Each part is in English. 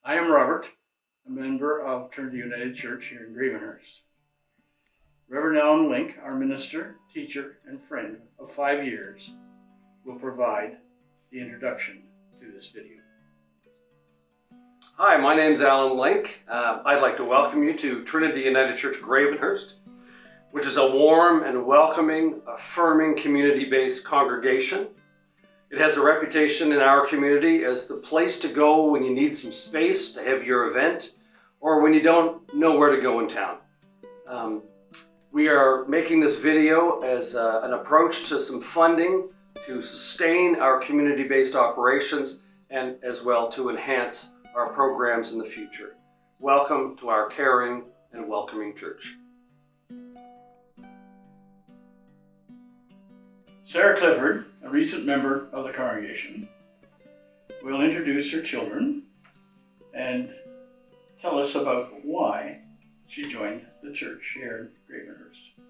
I am Robert, a member of Trinity United Church here in Gravenhurst. Reverend ALLAN, LYNK, our minister, teacher, and friend of 5 years, will provide the introduction to this video. Hi, my name is ALLAN, LYNK. I'd like to welcome you to Trinity United Church Gravenhurst, which is a warm and welcoming, affirming, community-based congregation. It has a reputation in our community as the place to go when you need some space to have your event or when you don't know where to go in town. We are making this video as an approach to some funding to sustain our community-based operations and as well to enhance our programs in the future. Welcome to our caring and welcoming church. Sarah Clifford, a recent member of the congregation, will introduce her children and tell us about why she joined the church here in Gravenhurst.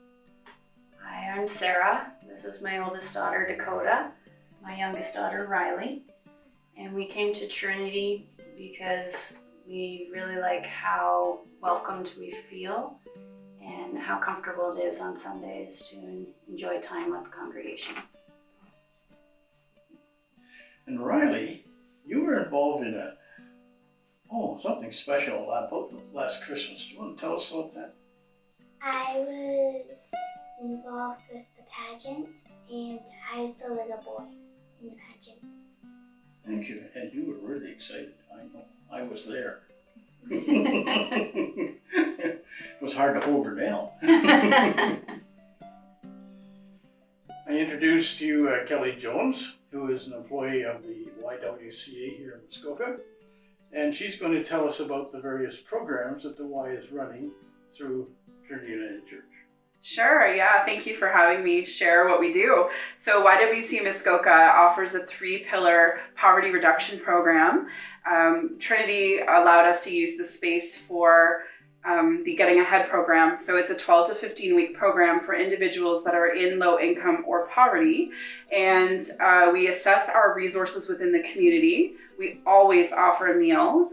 Hi, I'm Sarah. This is my oldest daughter, DAKOTA, my youngest daughter, RYLEE, and we came to Trinity because we really like how welcomed we feel and how comfortable it is on Sundays to enjoy time with the congregation. And RYLEE, you were involved in something special last Christmas. Do you want to tell us about that? I was involved with the pageant, and I was the little boy in the pageant. Thank you, and you were really excited. I know, I was there. It was hard to hold her down. I introduced to you Kelly Jones, who is an employee of the YWCA here in Muskoka, and she's going to tell us about the various programs that the Y is running through Trinity United Church. Sure, yeah, thank you for having me share what we do. So YWCA Muskoka offers a 3-pillar poverty reduction program. Trinity allowed us to use the space for the Getting Ahead program. So it's a 12 to 15 week program for individuals that are in low income or poverty. And we assess our resources within the community. We always offer a meal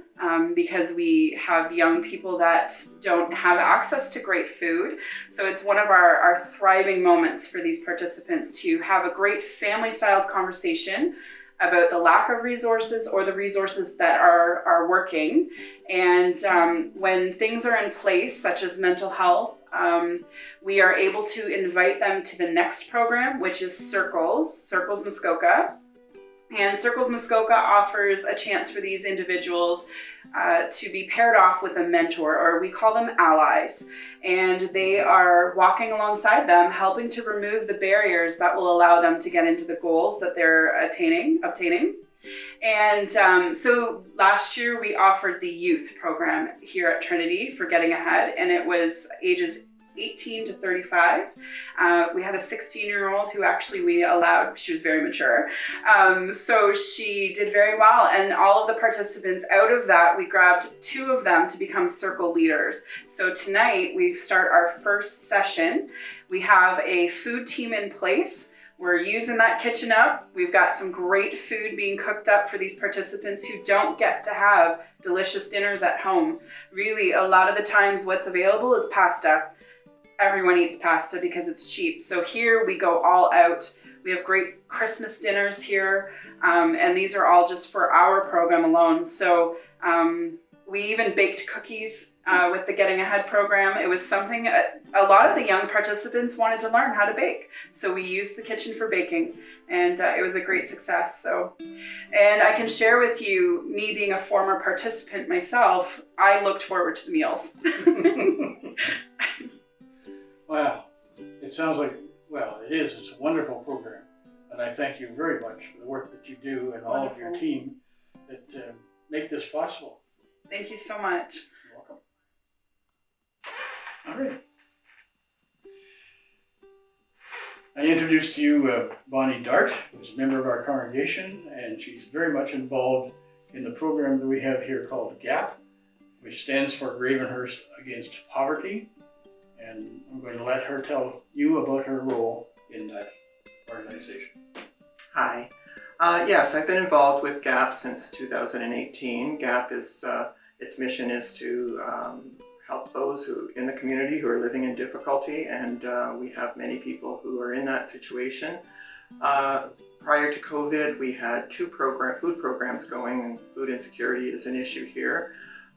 because we have young people that don't have access to great food. So it's one of our thriving moments for these participants to have a great family-styled conversation about the lack of resources or the resources that are working. And when things are in place, such as mental health, we are able to invite them to the next program, which is Circles Muskoka. And Circles Muskoka offers a chance for these individuals to be paired off with a mentor, or we call them allies. And they are walking alongside them, helping to remove the barriers that will allow them to get into the goals that they're obtaining. And so last year we offered the youth program here at Trinity for Getting Ahead, and it was ages 18 to 35. We had a 16-year-old who actually we allowed, she was very mature. So she did very well, and all of the participants out of that, we grabbed 2 of them to become circle leaders. So tonight we start our first session. We have a food team in place. We're using that kitchen up. We've got some great food being cooked up for these participants who don't get to have delicious dinners at home. Really, a lot of the times what's available is pasta. Everyone eats pasta because it's cheap. So here we go all out. We have great Christmas dinners here, and these are all just for our program alone. So we even baked cookies with the Getting Ahead program. It was something a lot of the young participants wanted to learn how to bake. So we used the kitchen for baking, and it was a great success. And I can share with you, me being a former participant myself, I looked forward to the meals. Wow, it sounds like, it's a wonderful program. And I thank you very much for the work that you do and all of your team that make this possible. Thank you so much. You're welcome. All right. I introduced to you Bonnie Dart, who's a member of our congregation, and she's very much involved in the program that we have here called G.A.P, which stands for Gravenhurst Against Poverty. And I'm going to let her tell you about her role in that organization. Hi, Yes, I've been involved with G.A.P since 2018. G.A.P is, its mission is to help those who in the community who are living in difficulty, and we have many people who are in that situation. Prior to COVID, we had two food programs going, and food insecurity is an issue here.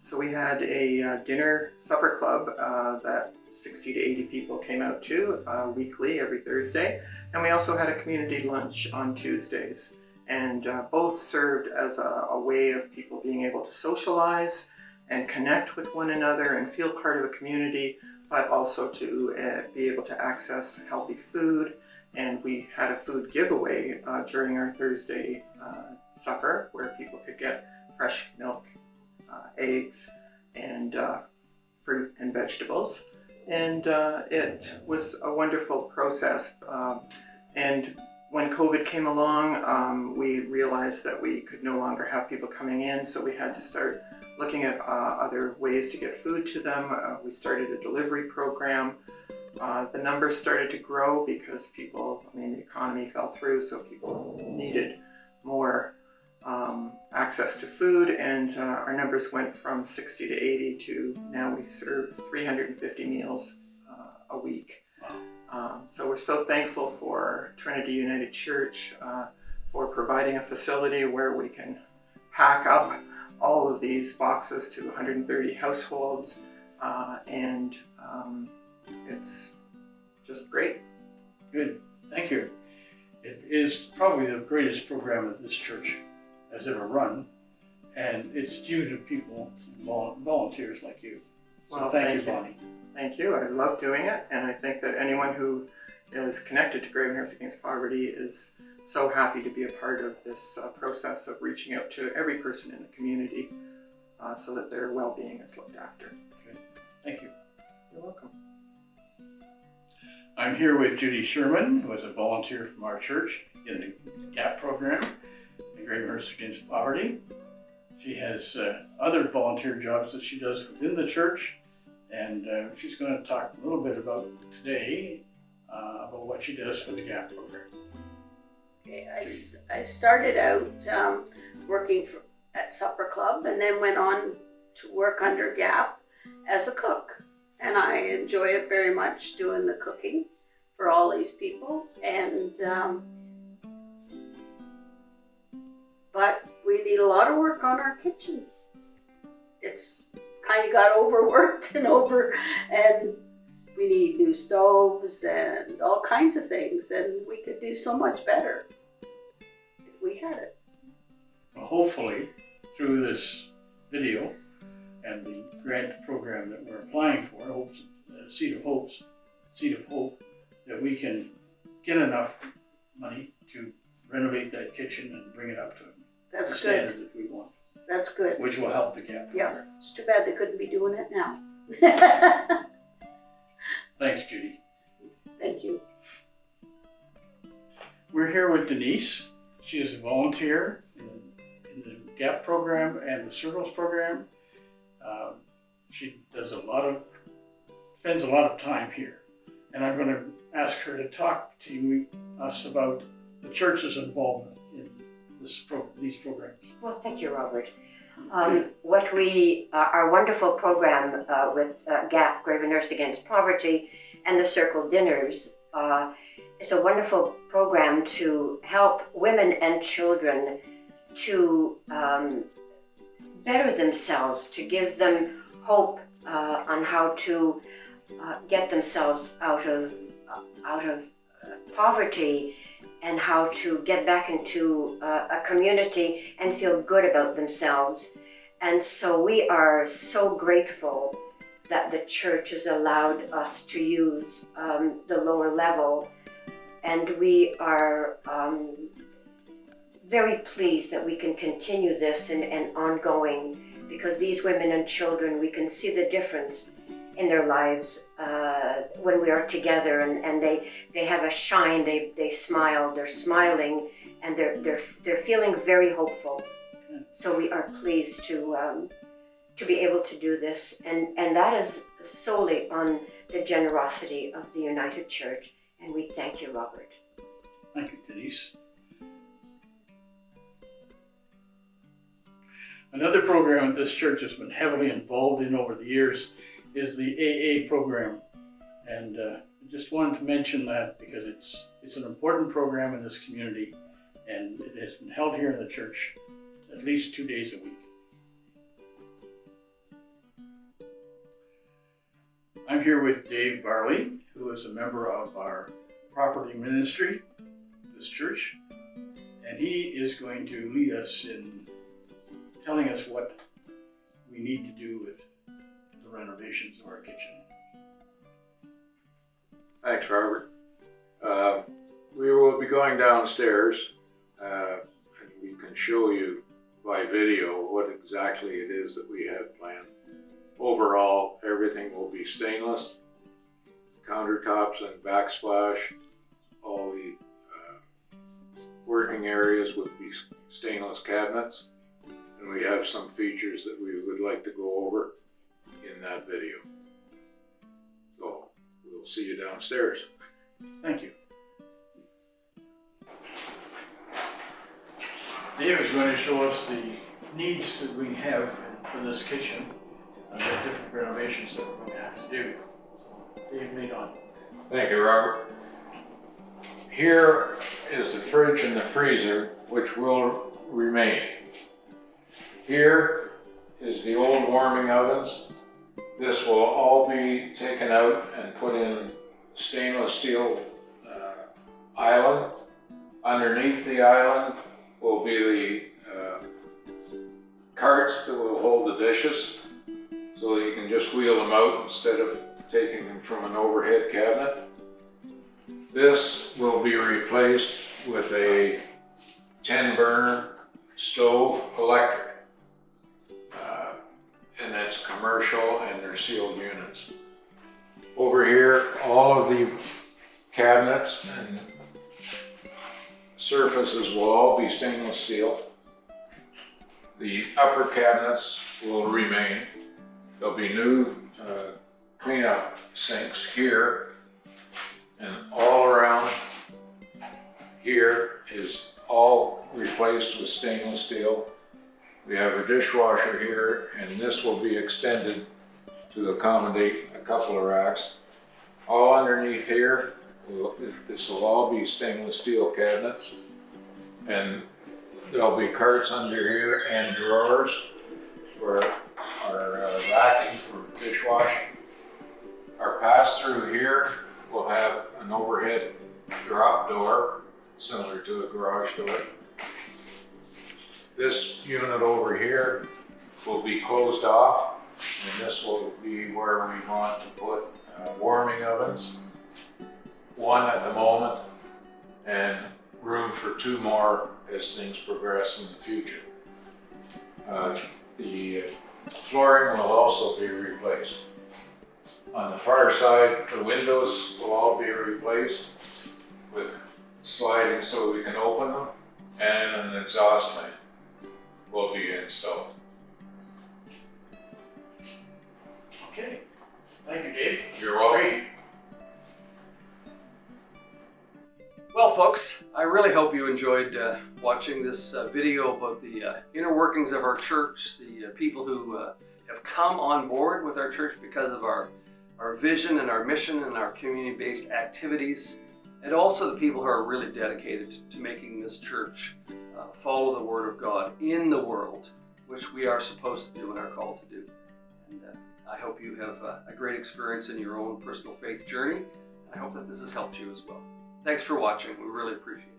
So we had a supper club that 60 to 80 people came out to weekly, every Thursday. And we also had a community lunch on Tuesdays. And both served as a way of people being able to socialize and connect with one another and feel part of a community, but also to be able to access healthy food. And we had a food giveaway during our Thursday supper where people could get fresh milk, eggs, and fruit and vegetables. And it was a wonderful process. And when COVID came along, we realized that we could no longer have people coming in, so we had to start looking at other ways to get food to them. We started a delivery program. The numbers started to grow because the economy fell through, so people needed more access to food, and our numbers went from 60 to 80 to now we serve 350 meals a week. So we're so thankful for Trinity United Church for providing a facility where we can pack up all of these boxes to 130 households, and it's just great. Good, thank you. It is probably the greatest program that this church has ever run, and it's due to people, volunteers like you. So Well, thank you, Bonnie. Thank you. I love doing it, and I think that anyone who is connected to Gravenhurst Against Poverty is so happy to be a part of this process of reaching out to every person in the community so that their well-being is looked after. Okay. Thank you. You're welcome. I'm here with Judy Sherman, who is a volunteer from our church in the G.A.P program, the Gravenhurst Against Poverty. She has other volunteer jobs that she does within the church, and she's going to talk a little bit about today, about what she does for the G.A.P program. Okay, I started out working at Supper Club and then went on to work under G.A.P as a cook. And I enjoy it very much, doing the cooking for all these people. And but we need a lot of work on our kitchen. It's kind of got overworked and we need new stoves and all kinds of things, and we could do so much better if we had it. Well, hopefully, through this video and the grant program that we're applying for, Seed of Hope, that we can get enough money to renovate that kitchen and bring it up to That's the good. standard that we want, That's good. which will help the G.A.P Yeah, program. it's too bad they couldn't be doing it now. Thanks, Judy. Thank you. We're here with Denise. She is a volunteer in the G.A.P program and the Circles program. She spends a lot of time here. And I'm going to ask her to talk to us about the church's involvement in these programs. Well, thank you, Robert. Our wonderful program with G.A.P, Gravenhurst Against Poverty, and the Circle Dinners is a wonderful program to help women and children to better themselves, to give them hope on how to get themselves out of poverty, and how to get back into a community and feel good about themselves. And so we are so grateful that the church has allowed us to use the lower level, and we are very pleased that we can continue this and ongoing, because these women and children, we can see the difference in their lives when we are together, and they have a shine, they smile, they're smiling, and they're feeling very hopeful. So we are pleased to be able to do this, and that is solely on the generosity of the United Church, and we thank you, Robert. Thank you, Denise. Another program that this church has been heavily involved in over the years is the AA program. And I just wanted to mention that because it's an important program in this community, and it has been held here in the church at least 2 days a week. I'm here with Dave Barley, who is a member of our property ministry, this church, and he is going to lead us in telling us what we need to do with the renovations of our kitchen. Thanks, Robert. We will be going downstairs, and we can show you by video what exactly it is that we have planned. Overall, everything will be stainless, countertops and backsplash. All the working areas would be stainless cabinets, and we have some features that we would like to go over in that video. So we'll see you downstairs. Thank you. Dave is going to show us the needs that we have for this kitchen and the different renovations that we're going to have to do. Dave, lead on. Thank you, Robert. Here is the fridge and the freezer, which will remain. Here is the old warming ovens. This will all be taken out and put in stainless steel island. Underneath the island will be the carts that will hold the dishes, so that you can just wheel them out instead of taking them from an overhead cabinet. This will be replaced with a 10-burner stove electric, and that's commercial, and they're sealed units. Over here, all of the cabinets and surfaces will all be stainless steel. The upper cabinets will remain. There'll be new cleanup sinks here, and all around here is all replaced with stainless steel. We have a dishwasher here, and this will be extended to accommodate a couple of racks. All underneath here, this will all be stainless steel cabinets, and there'll be carts under here and drawers for our racking for dishwashing. Our pass-through here will have an overhead drop door, similar to a garage door. This unit over here will be closed off, and this will be where we want to put warming ovens. One at the moment, and room for 2 more as things progress in the future. The flooring will also be replaced. On the far side, the windows will all be replaced with sliding so we can open them, and an exhaust fan will be installed. Okay. Thank you, Dave. You're welcome. Well, folks, I really hope you enjoyed watching this video about the inner workings of our church, the people who have come on board with our church because of our vision and our mission and our community-based activities, and also the people who are really dedicated to making this church follow the Word of God in the world, which we are supposed to do and are called to do. And I hope you have a great experience in your own personal faith journey. I hope that this has helped you as well. Thanks for watching. We really appreciate it.